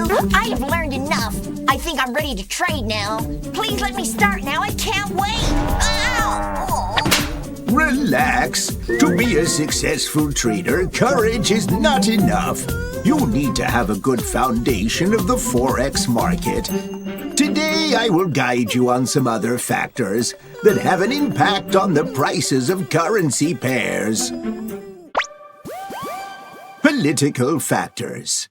I have learned enough. I think I'm ready to trade now. Please let me start now. I can't wait. Ow! Relax. To be a successful trader, courage is not enough. You need to have a good foundation of the Forex market. Today, I will guide you on some other factors that have an impact on the prices of currency pairs. Political factors.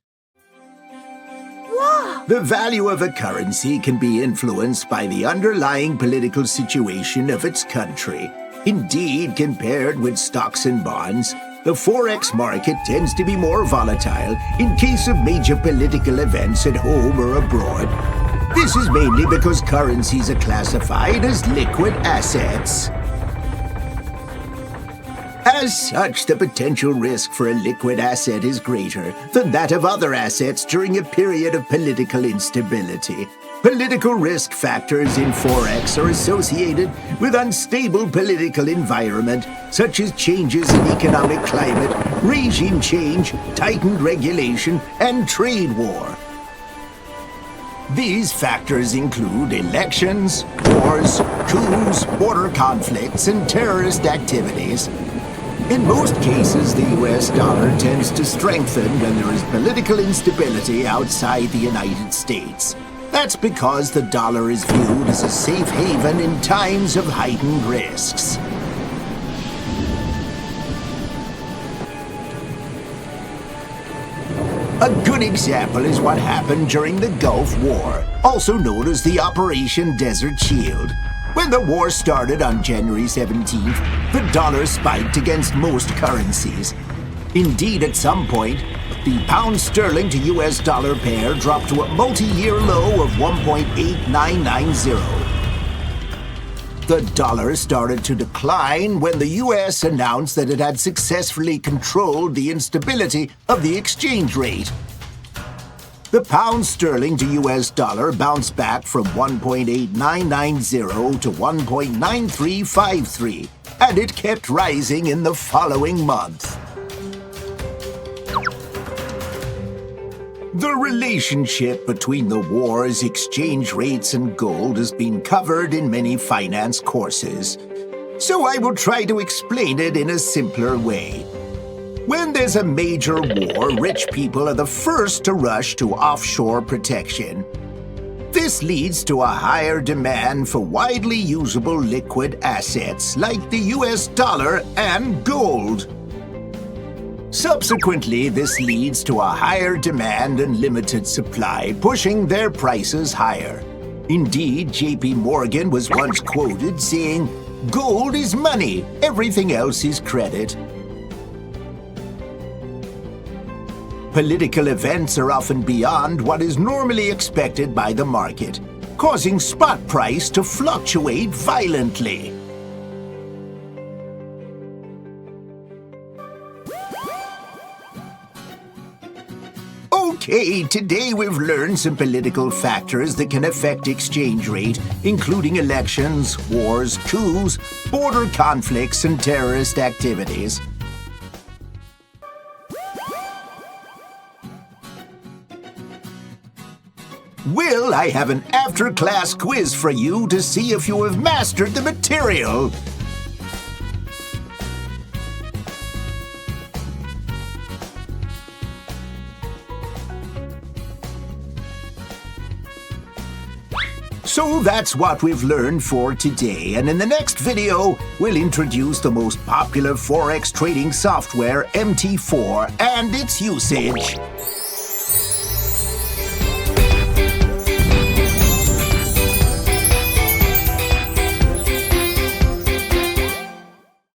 The value of a currency can be influenced by the underlying political situation of its country. Indeed, compared with stocks and bonds, the Forex market tends to be more volatile in case of major political events at home or abroad. This is mainly because currencies are classified as liquid assets. As such, the potential risk for a liquid asset is greater than that of other assets during a period of political instability. Political risk factors in Forex are associated with unstable political environment, such as changes in economic climate, regime change, tightened regulation, and trade war. These factors include elections, wars, coups, border conflicts, and terrorist activities. In most cases, the US dollar tends to strengthen when there is political instability outside the United States. That's because the dollar is viewed as a safe haven in times of heightened risks. A good example is what happened during the Gulf War, also known as the Operation Desert Shield. When the war started on January 17th, the dollar spiked against most currencies. Indeed, at some point, the pound sterling to US dollar pair dropped to a multi-year low of 1.8990. The dollar started to decline when the US announced that it had successfully controlled the instability of the exchange rate. The pound sterling to US dollar bounced back from 1.8990 to 1.9353, and it kept rising in the following month. The relationship between the war's exchange rates and gold has been covered in many finance courses, so I will try to explain it in a simpler way. When there's a major war, rich people are the first to rush to offshore protection. This leads to a higher demand for widely usable liquid assets like the US dollar and gold. Subsequently, this leads to a higher demand and limited supply, pushing their prices higher. Indeed, JP Morgan was once quoted saying, "Gold is money, everything else is credit." Political events are often beyond what is normally expected by the market, causing spot price to fluctuate violently. Okay, today we've learned some political factors that can affect exchange rate, including elections, wars, coups, border conflicts, and terrorist activities. Well, I have an after-class quiz for you to see if you have mastered the material. So that's what we've learned for today, and in the next video, we'll introduce the most popular Forex trading software, MT4, and its usage.